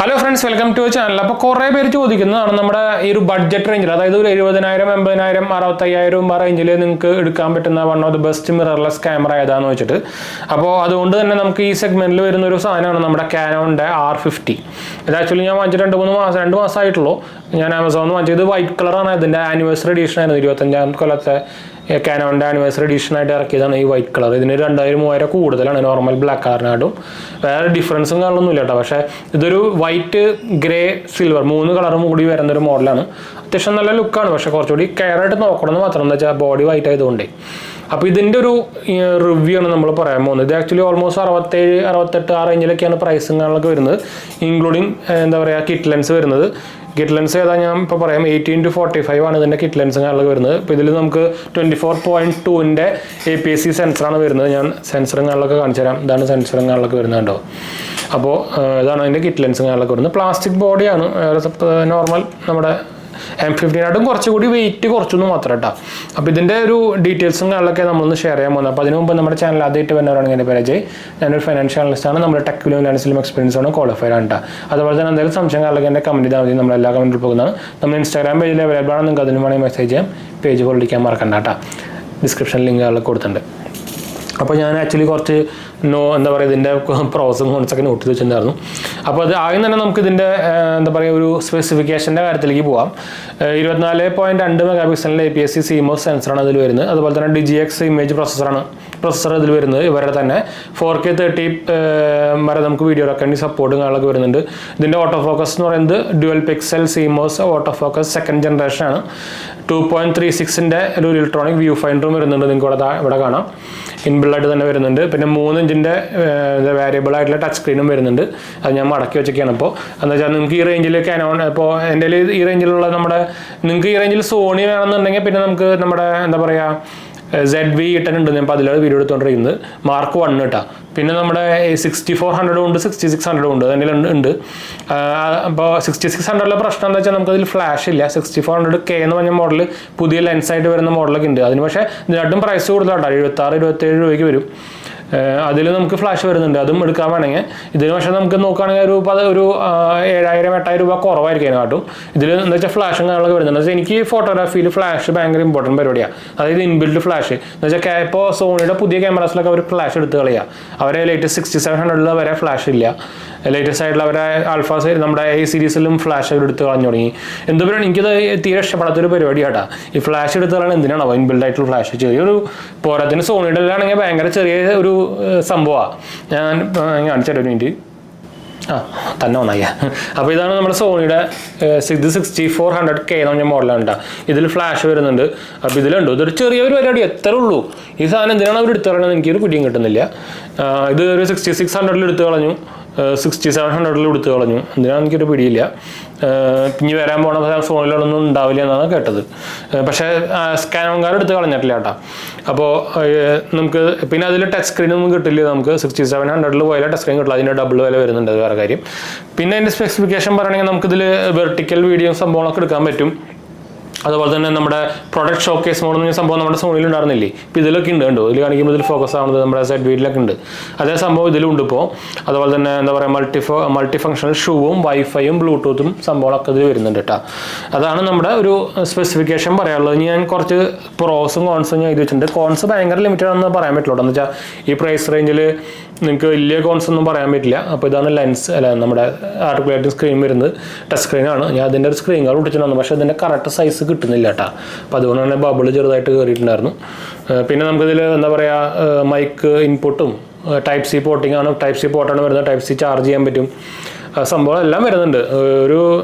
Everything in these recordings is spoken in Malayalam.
Hello friends, welcome to channel. അപ്പോൾ കുറേ പേര് ചോദിക്കുന്നതാണ് നമ്മുടെ ഈ ഒരു ബഡ്ജറ്റ് റേഞ്ചിൽ, അതായത് ഒരു 70,000, 80,000, 65,000 റേഞ്ചിൽ നിങ്ങൾക്ക് എടുക്കാൻ പറ്റുന്ന one of the best mirrorless camera ഏതാന്ന് വെച്ചിട്ട്. അപ്പോൾ അതുകൊണ്ട് തന്നെ നമുക്ക് ഈ സെഗ്മെന്റിൽ വരുന്ന ഒരു സാധനമാണ് നമ്മുടെ കാനോണിൻ്റെ R50. ഇത് ആക്ച്വലി ഞാൻ വാങ്ങിച്ചിട്ട് 2 മാസമായിട്ടുള്ളൂ. ഞാൻ ആമസോണിൽ വാങ്ങിച്ചത് വൈറ്റ് കളറാണ്. ഇതിൻ്റെ ആനിവേഴ്സറി എഡിഷൻ ആയിരുന്നു, 25ാം കൊല്ലത്തെ കാനോണിൻ്റെ ആനിവേഴ്സറി എഡിഷനായിട്ട് ഇറക്കിയതാണ് ഈ വൈറ്റ് കളർ. ഇതിന് 2,000-3,000 കൂടുതലാണ് നോർമൽ ബ്ലാക്ക് കളറിനായിട്ടും. വേറെ ഡിഫറൻസും കാണുന്നില്ല കേട്ടോ. പക്ഷേ ഇതൊരു വൈറ്റ്, ഗ്രേ, സിൽവർ 3 കളറും കൂടി വരുന്നൊരു മോഡലാണ്. അത്യാവശ്യം നല്ല ലുക്കാണ്, പക്ഷേ കുറച്ചുകൂടി കെയർ ആയിട്ട് നോക്കണമെന്ന് മാത്രം. എന്താ വെച്ചാൽ ബോഡി വൈറ്റ് ആയതുകൊണ്ടേ. അപ്പോൾ ഇതിൻ്റെ ഒരു റിവ്യൂ ആണ് നമ്മൾ പറയാൻ പോകുന്നത്. ഇത് ആക്ച്വലി ഓൾമോസ്റ്റ് 67, 68 ആ റേഞ്ചിലൊക്കെയാണ് പ്രൈസും കാര്യങ്ങളൊക്കെ വരുന്നത്, ഇൻക്ലൂഡിങ് എന്താ പറയുക കിറ്റ് ലെൻസ് വരുന്നത്. കിറ്റ് ലെൻസ് ഏതാ ഞാൻ ഇപ്പോൾ പറയാം, 18-45 ആണ് ഇതിൻ്റെ കിറ്റ് ലെൻസും കാര്യങ്ങളൊക്കെ വരുന്നത്. ഇപ്പോൾ ഇതിൽ നമുക്ക് 24.2ൻ്റെ APS-C സെൻസറാണ് വരുന്നത്. ഞാൻ സെൻസറും കാര്യങ്ങളൊക്കെ കാണിച്ചു തരാം. ഇതാണ് സെൻസറും കാര്യങ്ങളൊക്കെ വരുന്നത് കേട്ടോ. അപ്പോൾ ഇതാണ് അതിൻ്റെ കിറ്റ് ലെൻസും കാര്യങ്ങളൊക്കെ വരുന്നത്. പ്ലാസ്റ്റിക് ബോഡിയാണ്, നോർമൽ നമ്മുടെ M15 കുറച്ചുകൂടി വെയിറ്റ് കുറച്ചൊന്നും മാത്രം കേട്ടോ. അപ്പോൾ ഇതിൻ്റെ ഒരു ഡീറ്റെയിൽസും കാര്യങ്ങളൊക്കെ നമ്മളൊന്ന് ഷെയർ ചെയ്യാൻ പോകുന്നത്. അപ്പോൾ അതിന് മുമ്പ് നമ്മുടെ ചാനൽ ആദ്യമായിട്ട് വരുന്നവരാണെങ്കിൽ എൻ്റെ പേര് അജയ്. ഞാനൊരു ഫൈനാൻഷ്യൽ അനലിസ്റ്റാണ്. നമ്മുടെ ടെക് ഫിനാൻസിലും എക്സ്പീരിയൻസ് ആണ്, ക്വാളിഫൈഡ് ആണ് കേട്ടോ. അതുപോലെ തന്നെ എന്തെങ്കിലും സംശയം കാര്യങ്ങളൊക്കെ എൻ്റെ കമൻറ്റ് ചെയ്താൽ മതി. നമ്മളെല്ലാ കമൻറ്റിൽ പോകുന്നതാണ്. നമ്മൾ ഇൻസ്റ്റാഗ്രാം പേജിൽ അവൈലബിൾ ആണ്. നിങ്ങൾക്ക് അതിന് വേണമെങ്കിൽ മെസ്സേജ് ചെയ്യാം. പേജ് ഫോളോ ചെയ്യാൻ മറക്കണ്ട കേട്ടോ. ഡിസ്ക്രിപ്ഷൻ ലിങ്കുകളൊക്കെ കൊടുത്തിട്ടുണ്ട്. അപ്പോൾ ഞാൻ ആക്ച്വലി കുറച്ച് എന്താ പറയുക ഇതിൻ്റെ പ്രോസും കോൺസൊക്കെ നോട്ട് ചെയ്ത് വെച്ചിട്ടുണ്ടായിരുന്നു. അപ്പോൾ അത് ആദ്യം തന്നെ നമുക്ക് ഇതിൻ്റെ എന്താ പറയുക ഒരു സ്പെസിഫിക്കേഷൻ്റെ കാര്യത്തിലേക്ക് പോകാം. 24.2 മെഗാപിക്സലിൻ്റെ APS-C CMOS സെൻസറാണ് ഇതിൽ വരുന്നത്. അതുപോലെ തന്നെ DGX ഇമേജ് പ്രൊസസ്സർ ഇതിൽ വരുന്നത്. ഇവരുടെ തന്നെ 4K 30 വരെ നമുക്ക് വീഡിയോ റെക്കോർഡിംഗ് സപ്പോർട്ടും കാര്യങ്ങളൊക്കെ വരുന്നുണ്ട്. ഇതിൻ്റെ ഓട്ടോ ഫോക്കസ് എന്ന് പറയുന്നത് dual pixel CMOS auto focus 2nd generation ആണ്. 2.36ൻ്റെ ഒരു ഇലക്ട്രോണിക് വ്യൂ ഫൈൻഡറും വരുന്നുണ്ട്. നിങ്ങൾക്ക് ഇവിടെ കാണാം, ഇൻബിൽഡായിട്ട് തന്നെ വരുന്നുണ്ട്. പിന്നെ 3 ഇഞ്ചിൻ്റെ വേരിയബിൾ ആയിട്ടുള്ള ടച്ച് സ്ക്രീനും വരുന്നുണ്ട്. അത് ഞാൻ മടക്കി വെച്ചൊക്കെയാണ്. ഇപ്പോൾ എന്താ വെച്ചാൽ നിങ്ങൾക്ക് ഈ റേഞ്ചിൽ കാനോൺ, ഇപ്പോൾ എൻ്റെ ഈ റേഞ്ചിലുള്ള നിങ്ങൾക്ക് ഈ റേഞ്ചിൽ സോണി വേണമെന്നുണ്ടെങ്കിൽ പിന്നെ നമുക്ക് നമ്മുടെ എന്താ പറയുക ZV-10 ഉണ്ട്. ഞാൻ 10 വീഡിയോ എടുത്തുകൊണ്ടിരിക്കുന്നത് Mark 1 കേട്ടോ. പിന്നെ നമ്മുടെ 6400 ഉണ്ട്, 6600 ഉണ്ട്, അതിൻ്റെ ഉണ്ട്. അപ്പോൾ 6600 പ്രശ്നം എന്താ വെച്ചാൽ നമുക്കതിൽ ഫ്ലാഷ് ഇല്ല. 6400K എന്ന് പറഞ്ഞ മോഡൽ പുതിയ ലെൻസായിട്ട് വരുന്ന മോഡലൊക്കെ ഉണ്ട്. അതിന് പക്ഷേ ഇതിനായിട്ടും പ്രൈസ് കൂടുതലാണ്, 76-27 രൂപയ്ക്ക് വരും. അതിൽ നമുക്ക് ഫ്ലാഷ് വരുന്നുണ്ട്, അതും എടുക്കാൻ വേണമെങ്കിൽ. ഇതിന് പക്ഷേ നമുക്ക് നോക്കുകയാണെങ്കിൽ ഒരു 7,000-8,000 രൂപ കുറവായിരിക്കും അതിനാട്ടും. ഇതിൽ എന്താ വെച്ചാൽ ഫ്ലാഷും കാര്യങ്ങളൊക്കെ വരുന്നുണ്ട്. പക്ഷേ എനിക്ക് ഫോട്ടോഗ്രാഫിയിൽ ഫ്ലാഷ് ഭയങ്കര ഇമ്പോർട്ടൻറ്റ് പരിപാടിയാണ്. അതായത് ഇൻബിൽഡ് ഫ്ലാഷ് എന്ന് വെച്ചാൽ ഇപ്പോൾ സോണിയുടെ പുതിയ ക്യാമറാസിലൊക്കെ അവർ ഫ്ലാഷ് എടുത്ത് കളയുക. അവരെ ലേറ്റസ്റ്റ് 6700 വരെ ഫ്ലാഷ് ഇല്ല. ലേറ്റസ്റ്റ് ആയിട്ടുള്ള അവരെ ആൽഫ നമ്മുടെ A സീരീസിലും ഫ്ലാഷ് എടുത്ത് കളഞ്ഞു തുടങ്ങി. എന്തുകൊണ്ടാണ് എനിക്കത് തീരെ ഇഷ്ടപ്പെടാത്തൊരു പരിപാടിയാട്ടാ. ഈ ഫ്ലാഷ് എടുത്ത് കളയാൻ എന്തിനാണോ ഇൻബിൽഡ് ആയിട്ടുള്ള ഫ്ലാഷ്? ചെറിയൊരു പോരാത്തിന് സോണിയുടെ ആണെങ്കിൽ ഭയങ്കര ചെറിയ ഒരു സംഭവമാണ്. ഞാൻ കാണിച്ചു തരാം ഒരു മിനിറ്റ്. തന്നെ ഒന്നായി. അപ്പോൾ ഇതാണ് നമ്മുടെ സോണിയുടെ 6400K എന്ന് പറഞ്ഞ മോഡലാണ് കേട്ടോ. ഇതിൽ ഫ്ലാഷ് വരുന്നുണ്ട്. അപ്പോൾ ഇതിലുണ്ട്, ഇതൊരു ചെറിയൊരു പരിപാടി, എത്ര ഉള്ളൂ. ഈ സാധനം എന്തിനാണ് അവർ എടുത്ത് കളയണമെന്ന് എനിക്കൊരു പിടിയും കിട്ടുന്നില്ല. ഇത് ഒരു 6600 എടുത്ത് കളഞ്ഞു, 6700 എടുത്ത് കളഞ്ഞു. എന്തിനാണ് എനിക്കൊരു പിടിയില്ല. ഇനി വരാൻ പോണ ഫോണിലൊന്നും ഉണ്ടാവില്ല എന്നാണ് കേട്ടത്. പക്ഷേ സ്കാനോൺകാർ എടുത്ത് കളഞ്ഞിട്ടില്ല കേട്ടോ. അപ്പോൾ നമുക്ക് പിന്നെ അതിൽ ടച്ച് സ്ക്രീനൊന്നും കിട്ടില്ല. നമുക്ക് 6700 പോയാൽ ടച്ച് സ്ക്രീൻ കിട്ടില്ല, അതിൻ്റെ ഡബിൾ വില വരുന്നുണ്ട്, അത് വേറെ കാര്യം. പിന്നെ അതിൻ്റെ സ്പെസിഫിക്കേഷൻ പറയുകയാണെങ്കിൽ നമുക്കിതിൽ വെർട്ടിക്കൽ വീഡിയോ സംഭവങ്ങളൊക്കെ എടുക്കാൻ പറ്റും. അതുപോലെ തന്നെ നമ്മുടെ പ്രൊഡക്റ്റ് ഷോക്കേസ് മോഡ് എന്ന് പറഞ്ഞ സംഭവം നമ്മുടെ സോണിയിൽ ഉണ്ടായിരുന്നില്ലേ, ഇപ്പോൾ ഇതിലൊക്കെ ഉണ്ട് കണ്ടോ. ഇതിൽ കാണിക്കുമ്പോൾ ഇതിൽ ഫോക്കസ് ആവുന്നത് നമ്മുടെ ZV-യിലൊക്കെ ഉണ്ട്. അതേ സംഭവം ഇതിലുണ്ട് ഇപ്പോൾ. അതുപോലെ തന്നെ എന്താ പറയുക മൾട്ടി ഫംഗ്ഷണൽ ഷൂവും വൈഫൈയും ബ്ലൂടൂത്തും സംഭവങ്ങളൊക്കെ ഇതിൽ വരുന്നുണ്ട് കേട്ടോ. അതാണ് നമ്മുടെ ഒരു സ്പെസിഫിക്കേഷൻ പറയാനുള്ളത്. ഞാൻ കുറച്ച് പ്രോസും കോൺസും ഞാൻ എഴുതി വെച്ചിട്ടുണ്ട്. കോൺസ് ഭയങ്കര ലിമിറ്റഡ് ആണെന്ന് പറയാൻ പറ്റുള്ളൂ. എന്ന് വെച്ചാൽ ഈ പ്രൈസ് റേഞ്ചിൽ നിങ്ങൾക്ക് വലിയ കോൺസ് ഒന്നും പറയാൻ പറ്റില്ല. അപ്പോൾ ഇതാണ് ലെൻസ് നമ്മുടെ ആർട്ടിക്കുലേറ്റിംഗ് സ്ക്രീൻ വരുന്നത്. ടച്ച് സ്ക്രീനാണ്. ഞാൻ അതിൻ്റെ ഒരു സ്ക്രീൻ കാർഡ് ഒട്ടിച്ചിട്ടുണ്ട്, പക്ഷേ അതിൻ്റെ കറക്റ്റ് സൈസ് കിട്ടുന്നില്ല കേട്ടോ. അപ്പോൾ അതുകൊണ്ട് തന്നെ ബബിൾ ചെറുതായിട്ട് കയറിയിട്ടുണ്ടായിരുന്നു. പിന്നെ നമുക്കിതിൽ എന്താ പറയുക മൈക്ക് ഇൻപുട്ടും Type-C പോർട്ടിംഗ് ആണ്. Type-C പോർട്ടാണ് വരുന്നത്. Type-C ചാർജ് ചെയ്യാൻ പറ്റും. സംഭവം എല്ലാം വരുന്നുണ്ട്. ഒരു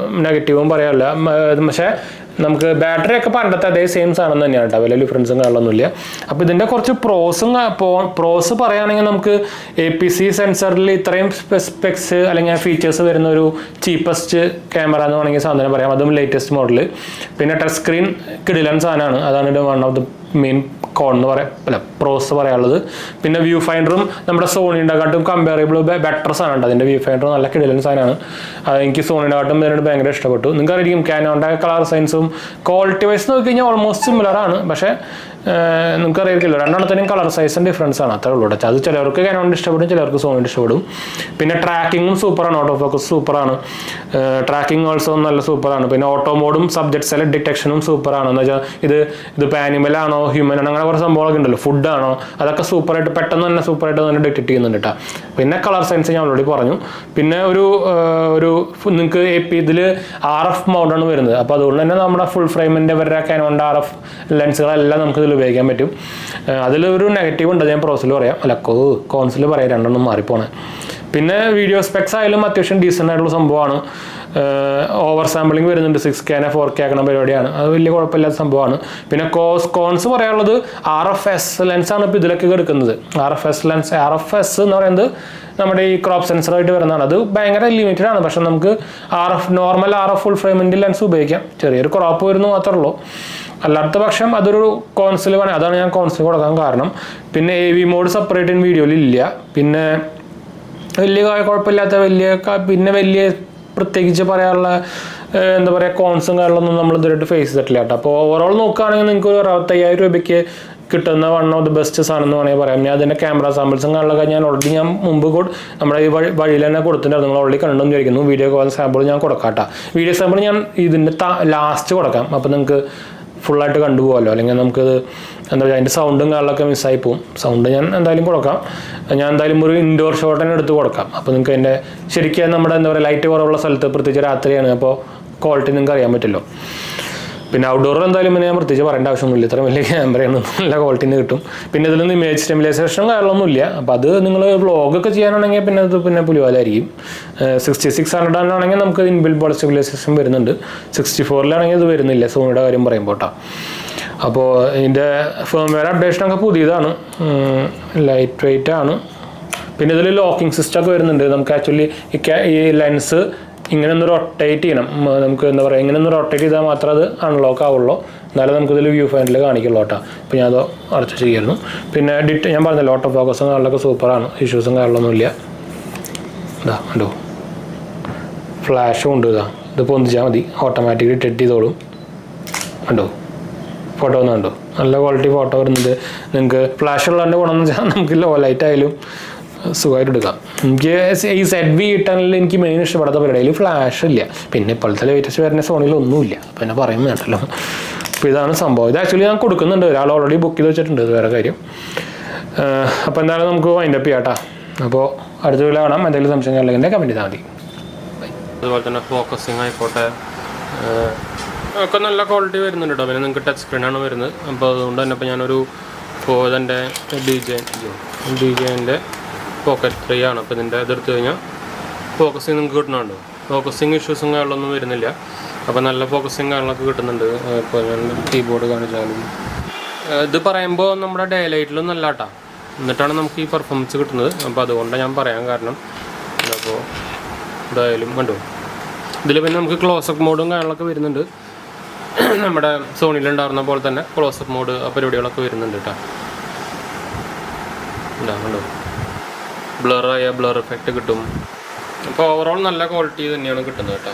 നെഗറ്റീവും പറയാനില്ല. പക്ഷേ നമുക്ക് ബാറ്ററി ഒക്കെ പണ്ടത്തെ അതേ സെയിം സാധനം തന്നെയാണ് കേട്ടോ, വലിയ ഡിഫറൻസും കാര്യങ്ങളൊന്നുമില്ല. അപ്പോൾ ഇതിൻ്റെ കുറച്ച് പ്രോസ് പറയുകയാണെങ്കിൽ നമുക്ക് APS-C സെൻസറിൽ ഇത്രയും സ്പെക്സ് അല്ലെങ്കിൽ ഫീച്ചേഴ്സ് വരുന്ന ഒരു ചീപ്പസ്റ്റ് ക്യാമറ എന്ന് വേണമെങ്കിൽ സാധനം പറയാം, അതും ലേറ്റസ്റ്റ് മോഡൽ. പിന്നെ ടച്ച് സ്ക്രീൻ കിടിലൻ സാധനമാണ്, അതാണ് വൺ ഓഫ് ദി മെയിൻ കോൺ എന്ന് പറയാം, അല്ല പ്രോസ് പറയാനുള്ളത്. പിന്നെ വ്യൂ ഫൈൻഡറും നമ്മുടെ സോണിയുടെ കാട്ടും കമ്പയറബിൾ ബെറ്റർ സാധനമുണ്ട്. അതിൻ്റെ വ്യൂ ഫൈൻഡർ നല്ല കിടിലൻ സാധനമാണ്. എനിക്ക് സോണിയുടെ കാട്ടും ഇതിനോട് ഭയങ്കര ഇഷ്ടപ്പെട്ടു. നിങ്ങൾക്കറിയാം കാനോണിൻ്റെ കളർ സയൻസും ക്വാളിറ്റി വൈസ് നോക്കി കഴിഞ്ഞാൽ ഓൾമോസ്റ്റ് സിമിലർ ആണ്. പക്ഷേ നിങ്ങൾക്ക് അറിയില്ല, രണ്ടെണ്ണത്തിനും കളർ സൈസും ഡിഫറൻസ് ആണ്, അത്രേ ഉള്ളൂ. അത് ചിലർക്ക് കാനോണിൻ്റെ ഇഷ്ടപ്പെടും, ചിലർക്ക് സോണിൻ്റെ ഇഷ്ടപ്പെടും. പിന്നെ ട്രാക്കിങ്ങും സൂപ്പറാണ്, ഓട്ടോ ഫോക്കസ് സൂപ്പറാണ്, ട്രാക്കിംഗ് ഓൾസോ നല്ല സൂപ്പറാണ്. പിന്നെ ഓട്ടോ മോഡും സബ്ജക്ട് സെലക്ട് ഡിറ്റക്ഷനും സൂപ്പറാണ്. എന്ന് വെച്ചാൽ ഇതിപ്പോൾ ആനിമലാണോ ഹ്യൂമൻ ആണോ അങ്ങനെ കുറേ സംഭവങ്ങളൊക്കെ ഉണ്ടല്ലോ, ഫുഡാണോ, അതൊക്കെ സൂപ്പറായിട്ട് പെട്ടെന്ന് തന്നെ സൂപ്പറായിട്ട് തന്നെ ഡിറ്റക്ട് ചെയ്യുന്നുണ്ട് കേട്ടോ. പിന്നെ കളർ സയൻസ് ഞാൻ ഓൾറെഡി പറഞ്ഞു. പിന്നെ ഒരു നിങ്ങൾക്ക് ഇതിൽ RF മൗണ്ടാണ് വരുന്നത്. അപ്പോൾ അതുകൊണ്ട് തന്നെ നമ്മുടെ ഫുൾ ഫ്രെയിമിൻ്റെ വരെ കാനോണിൻ്റെ RF ലെൻസുകളെല്ലാം നമുക്ക് ഇതിൽ ഉപയോഗിക്കാൻ പറ്റും. അതിലൊരു നെഗറ്റീവ് ഉണ്ട്, ഞാൻ പ്രോസിൽ പറയാം, അല്ല കോൺസിൽ പറയാം, രണ്ടെണ്ണം മാറിപ്പോണേ. പിന്നെ വീഡിയോ സ്പെക്സ് ആയാലും അത്യാവശ്യം ഡീസൻ്റ് ആയിട്ടുള്ള സംഭവമാണ്. ഓവർ സാമ്പിളിങ് വരുന്നുണ്ട്, 6K 4K ആക്കുന്ന പരിപാടിയാണ്, അത് വലിയ കുഴപ്പമില്ലാത്ത സംഭവമാണ്. പിന്നെ കോൺസ് പറയാനുള്ളത് RFS ലെൻസാണ് ഇപ്പോൾ ഇതിലൊക്കെ എടുക്കുന്നത്. RFS എന്ന് പറയുന്നത് നമ്മുടെ ഈ ക്രോപ്പ് സെൻസറായിട്ട് വരുന്നതാണ്. അത് ഭയങ്കര ലിമിറ്റഡ് ആണ്, പക്ഷെ നമുക്ക് നോർമൽ RF ഫുൾ ഫ്രെയിമിൻ്റെ ലെൻസ് ഉപയോഗിക്കാം. ചെറിയൊരു ക്രോപ്പ് വരുന്നു മാത്രമേ ഉള്ളൂ. അല്ലാത്ത പക്ഷം അതൊരു കോൺസിൽ വേണം, അതാണ് ഞാൻ കോൺസിൽ കൊടുക്കാൻ കാരണം. പിന്നെ AV മോഡ് സെപ്പറേറ്റ് ഇൻ വീഡിയോയിൽ ഇല്ല. പിന്നെ വലിയ കുഴപ്പമില്ലാത്ത വലിയ പ്രത്യേകിച്ച് പറയാനുള്ള എന്താ പറയുക കോൺസും കാര്യങ്ങളൊന്നും നമ്മൾ ഇതുവരെയായിട്ട് ഫേസ് ചെയ്തിട്ടില്ല കേട്ടോ. അപ്പോൾ ഓവറോൾ നോക്കുകയാണെങ്കിൽ നിങ്ങൾക്ക് ഒരു 65,000 രൂപയ്ക്ക് കിട്ടുന്ന വൺ ഓഫ് ദി ബെസ്റ്റ് സാധനം എന്ന് വേണമെങ്കിൽ പറയാം. ഞാൻ അതിൻ്റെ ക്യാമറ സാമ്പിൾസും കാര്യങ്ങളൊക്കെ ഞാൻ മുമ്പ് നമ്മുടെ ഈ വഴിയിൽ തന്നെ കൊടുത്തിട്ടുണ്ടായിരുന്നു, നിങ്ങൾ ഓൾറെഡി കണ്ടെന്ന് വിചാരിക്കുന്നു. വീഡിയോ കോൾ സാമ്പിൾ ഞാൻ കൊടുക്കാം കേട്ടോ. വീഡിയോ സാമ്പിൾ ഞാൻ ഇതിൻ്റെ ലാസ്റ്റ് കൊടുക്കാം, അപ്പോൾ നിങ്ങൾക്ക് ഫുള്ളായിട്ട് കണ്ടുപോകാമല്ലോ. അല്ലെങ്കിൽ നമുക്കത് എന്താ പറയുക അതിൻ്റെ സൗണ്ടും കാര്യങ്ങളൊക്കെ മിസ്സായി പോകും. സൗണ്ട് ഞാൻ എന്തായാലും കൊടുക്കാം. ഞാൻ എന്തായാലും ഒരു ഇൻഡോർ ഷോട്ട് തന്നെ എടുത്ത് കൊടുക്കാം. അപ്പോൾ നിങ്ങൾക്ക് അതിൻ്റെ ശരിക്കും നമ്മുടെ എന്താ പറയുക ലൈറ്റ് കുറവുള്ള സ്ഥലത്ത്, പ്രത്യേകിച്ച് രാത്രിയാണ്, അപ്പോൾ ക്വാളിറ്റി നിങ്ങൾക്ക് അറിയാൻ പറ്റുമല്ലോ. പിന്നെ ഔട്ട്ഡോറിൽ എന്തായാലും പിന്നെ ഞാൻ പ്രത്യേകിച്ച് പറയേണ്ട ആവശ്യമൊന്നുമില്ല, ഇത്ര വലിയ ക്യാമറയാണ്, നല്ല ക്വാളിറ്റിന്ന് കിട്ടും. പിന്നെ ഇതിലൊന്നും ഇമേജ് സ്റ്റെബിലൈസേഷനും കാര്യങ്ങളൊന്നുമില്ല. അപ്പോൾ അത് നിങ്ങൾ വ്ളോഗൊക്കെ ചെയ്യാനാണെങ്കിൽ പിന്നെ പുലിവാലായിരിക്കും. 6600 ആണെങ്കിൽ നമുക്ക് ഇൻബിൽറ്റ് ബോൾ സ്റ്റെബിലൈസേഷൻ വരുന്നുണ്ട്. 64-ലാണെങ്കിൽ ഇത് വരുന്നില്ല, സോണിയുടെ കാര്യം പറയുമ്പോൾ കേട്ടോ. അപ്പോൾ ഇതിൻ്റെ ഫേംവെയർ അപ്ഡേഷനൊക്കെ പുതിയതാണ്, ലൈറ്റ് വെയിറ്റ് ആണ്. പിന്നെ ഇതിൽ ലോക്കിംഗ് സിസ്റ്റം ഒക്കെ വരുന്നുണ്ട്. നമുക്ക് ആക്ച്വലി ഈ ലെൻസ് ഇങ്ങനെ ഒന്ന് റൊട്ടേറ്റ് ചെയ്യണം, നമുക്ക് എന്താ പറയുക ഇങ്ങനെ ഒന്ന് റൊട്ടേറ്റ് ചെയ്താൽ മാത്രമേ അത് അൺലോക്ക് ആവുള്ളൂ, എന്നാലും നമുക്കിതിൽ വ്യൂ ഫൈൻഡിൽ കാണിക്കുള്ളൂ കേട്ടോ. അപ്പോൾ ഞാനത് അടച്ച് ചെയ്യായിരുന്നു. പിന്നെ ഞാൻ പറഞ്ഞല്ലോ ഓട്ടോ ഫോക്കസും കാര്യങ്ങളൊക്കെ സൂപ്പറാണ്, ഇഷ്യൂസും കാര്യങ്ങളൊന്നുമില്ല. ഇതാ കണ്ടോ, ഫ്ലാഷും ഉണ്ട്. ഇത് പൊന്തിച്ചാൽ മതി, ഓട്ടോമാറ്റിക്കലി ഡിറ്റക്ട് ചെയ്തോളും. കണ്ടോ ഫോട്ടോ ഒന്ന് കണ്ടോ, നല്ല ക്വാളിറ്റി ഫോട്ടോ വരുന്നുണ്ട്. നിങ്ങൾക്ക് ഫ്ലാഷ് ഉള്ളതിൻ്റെ ഗുണമെന്ന് വെച്ചാൽ നമുക്ക് ലോ ലൈറ്റ് ആയാലും സുഖമായിട്ട് എടുക്കാം. എനിക്ക് ഈ ZV കിട്ടാനുള്ള എനിക്ക് മെയിൻ ഇഷ്ടപ്പെടാത്ത പരിപാടിയിൽ ഫ്ലാഷ് ഇല്ല. പിന്നെ ഇപ്പോഴത്തെ ലേറ്റസ്റ്റ് വരുന്ന സോണിയിലൊന്നുമില്ല, പിന്നെ പറയും വേണ്ടല്ലോ. അപ്പോൾ ഇതാണ് സംഭവം. ഇത് ആക്ച്വലി ഞാൻ കൊടുക്കുന്നുണ്ട്, ഒരാൾ ഓൾറെഡി ബുക്ക് ചെയ്ത് വെച്ചിട്ടുണ്ട്, ഇത് വേറെ കാര്യം. അപ്പോൾ എന്തായാലും നമുക്ക് വൈൻഡപ്പ് ചെയ്യാം കേട്ടോ. അപ്പോൾ അടുത്ത വീഡിയോ കാണാം. എന്തെങ്കിലും സംശയം അല്ലെങ്കിൽ കമൻറ്റ് ചെയ്താൽ മതി. അതുപോലെ തന്നെ ഫോക്കസിങ് ആയിക്കോട്ടെ ഒക്കെ നല്ല ക്വാളിറ്റി വരുന്നുണ്ട് കേട്ടോ. പിന്നെ നിങ്ങൾക്ക് ടച്ച് സ്ക്രീനാണ് വരുന്നത്. അപ്പോൾ അതുകൊണ്ട് തന്നെ ഇപ്പോൾ ഞാനൊരു എൻ്റെ DJIൻ്റെ പോക്കറ്റ് 3 ആണ്. അപ്പോൾ ഇതിൻ്റെ ഇതെടുത്ത് കഴിഞ്ഞാൽ ഫോക്കസിങ് നിങ്ങൾക്ക് കിട്ടുന്നുണ്ട്. ഫോക്കസിങ് ഇഷ്യൂസും കാര്യങ്ങളൊന്നും വരുന്നില്ല. അപ്പോൾ നല്ല ഫോക്കസിങ് കാര്യങ്ങളൊക്കെ കിട്ടുന്നുണ്ട്. ഇപ്പോൾ ഞാൻ കീബോർഡ് കാണിച്ചാലും ഇത് പറയുമ്പോൾ നമ്മുടെ ഡേ ലൈറ്റിലും നല്ല കേട്ടോ, എന്നിട്ടാണ് നമുക്ക് ഈ പെർഫോമൻസ് കിട്ടുന്നത്. അപ്പോൾ അതുകൊണ്ടാണ് ഞാൻ പറയാൻ കാരണം. അപ്പോൾ എന്തായാലും കണ്ടു ഇതിൽ പിന്നെ നമുക്ക് ക്ലോസപ്പ് മോഡും കാര്യങ്ങളൊക്കെ വരുന്നുണ്ട്. നമ്മുടെ സോണിയിലുണ്ടായിരുന്ന പോലെ തന്നെ ക്ലോസപ്പ് മോഡ് ആ പരിപാടികളൊക്കെ വരുന്നുണ്ട് കേട്ടോ. കണ്ടോ ബ്ലർ എഫക്റ്റ് കിട്ടും. അപ്പോൾ ഓവറോൾ നല്ല ക്വാളിറ്റി തന്നെയാണ് കിട്ടുന്നത് കേട്ടോ.